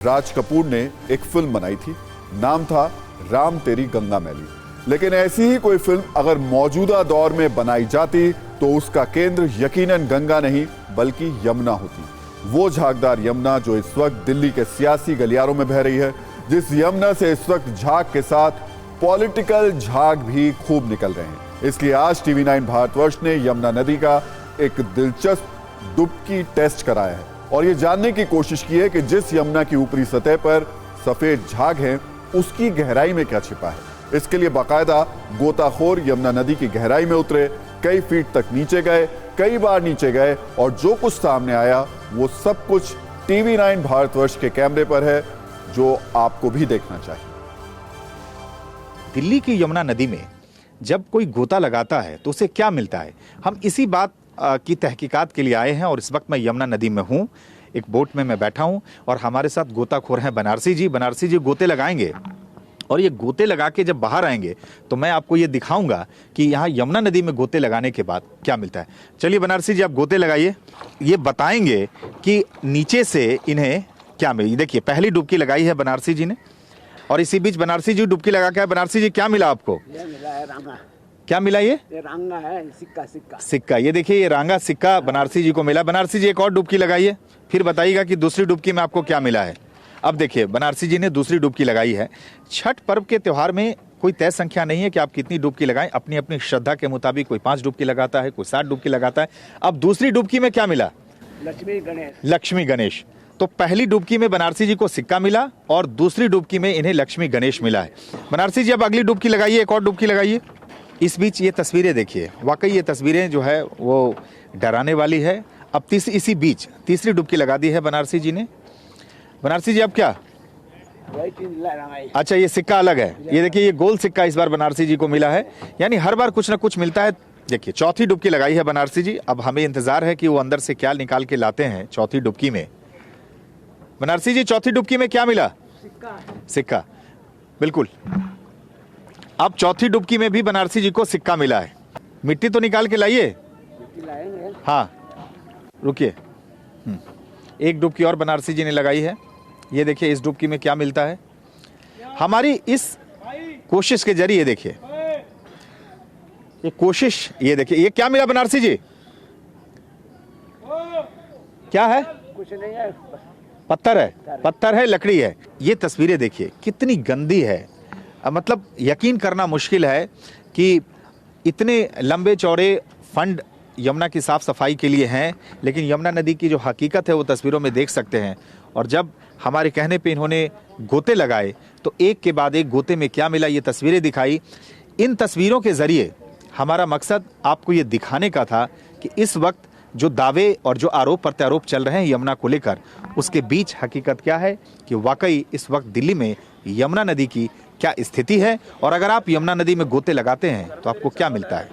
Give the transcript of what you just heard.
राज कपूर ने एक फिल्म बनाई थी, नाम था राम तेरी गंगा मैली। लेकिन ऐसी ही कोई फिल्म अगर मौजूदा दौर में बनाई जाती तो उसका केंद्र यकीनन गंगा नहीं बल्कि यमुना होती। वो झागदार यमुना जो इस वक्त दिल्ली के सियासी गलियारों में बह रही है, जिस यमुना से इस वक्त झाग के साथ पॉलिटिकल झाग भी खूब निकल रहे हैं। इसलिए आज TV9 भारतवर्ष ने यमुना नदी का एक दिलचस्प डुबकी टेस्ट कराया है और ये जानने की कोशिश की है कि जिस यमुना की ऊपरी सतह पर सफेद झाग है उसकी गहराई में क्या छिपा है। इसके लिए बाकायदा गोताखोर यमुना नदी की गहराई में उतरे, कई फीट तक नीचे गए, कई बार नीचे गए और जो कुछ सामने आया वो सब कुछ TV9 भारतवर्ष के कैमरे पर है, जो आपको भी देखना चाहिए। दिल्ली की यमुना नदी में जब कोई गोता लगाता है तो उसे क्या मिलता है, हम इसी बात की तहकीकात के लिए आए हैं। और इस वक्त मैं यमुना नदी में हूँ, एक बोट में मैं बैठा हूँ और हमारे साथ गोताखोर हैं बनारसी जी। बनारसी जी गोते लगाएंगे और ये गोते लगा के जब बाहर आएंगे तो मैं आपको ये दिखाऊंगा कि यहाँ यमुना नदी में गोते लगाने के बाद क्या मिलता है। चलिए बनारसी जी, आप गोते लगाइए, ये बताएंगे कि नीचे से इन्हें क्या मिली। देखिए पहली डुबकी लगाई है बनारसी जी ने और इसी बीच बनारसी जी डुबकी लगा के। बनारसी जी क्या मिला आपको? ये मिला है रांगा। क्या मिला? ये रांगा है, सिक्का। सिक्का, ये देखिए ये रांगा सिक्का बनारसी जी को मिला। बनारसी जी एक और डुबकी लगाइए, फिर बताइएगा कि दूसरी डुबकी में आपको क्या मिला है। अब देखिए बनारसी जी ने दूसरी डुबकी लगाई है। छठ पर्व के त्योहार में कोई तय संख्या नहीं है कि आप कितनी डुबकी लगाएं, अपनी अपनी श्रद्धा के मुताबिक कोई 5 डुबकी लगाता है, कोई 7 डुबकी लगाता है। अब दूसरी डुबकी में क्या मिला? लक्ष्मी गणेश। तो पहली डुबकी में बनारसी जी को सिक्का मिला और दूसरी डुबकी में इन्हें लक्ष्मी गणेश मिला है। बनारसी जी अब अगली डुबकी लगाइए, एक और डुबकी लगाइए। इस बीच ये तस्वीरें देखिए, वाकई ये तस्वीरें जो है वो डराने वाली है। अब इसी बीच तीसरी डुबकी लगा दी है बनारसी जी ने। बनारसी जी अब क्या? अच्छा, ये सिक्का अलग है। ये देखिए ये गोल सिक्का इस बार बनारसी जी को मिला है, यानी हर बार कुछ ना कुछ मिलता है। देखिए चौथी डुबकी लगाई है बनारसी जी। अब हमें इंतजार है कि वो अंदर से क्या निकाल के लाते हैं चौथी डुबकी में। बनारसी जी चौथी डुबकी में क्या मिला? सिक्का, बिल्कुल। अब चौथी डुबकी में भी बनारसी जी को सिक्का मिला है। मिट्टी तो निकाल के लाइए। हाँ रुकिए, एक डुबकी और बनारसी जी ने लगाई है। ये देखिए इस डुबकी में क्या मिलता है। हमारी इस कोशिश के जरिए देखिए ये कोशिश, ये देखिए ये क्या मिला बनारसी जी? क्या है? कुछ नहीं है, पत्थर है, लकड़ी है। ये तस्वीरें देखिए कितनी गंदी है। मतलब यकीन करना मुश्किल है कि इतने लंबे चौड़े फंड यमुना की साफ सफाई के लिए हैं, लेकिन यमुना नदी की जो हकीकत है वो तस्वीरों में देख सकते हैं। और जब हमारे कहने पे इन्होंने गोते लगाए तो एक के बाद एक गोते में क्या मिला, ये तस्वीरें दिखाई। इन तस्वीरों के जरिए हमारा मकसद आपको ये दिखाने का था कि इस वक्त जो दावे और जो आरोप प्रत्यारोप चल रहे हैं यमुना को लेकर, उसके बीच हकीकत क्या है कि वाकई इस वक्त दिल्ली में यमुना नदी की क्या स्थिति है और अगर आप यमुना नदी में गोते लगाते हैं तो आपको क्या मिलता है।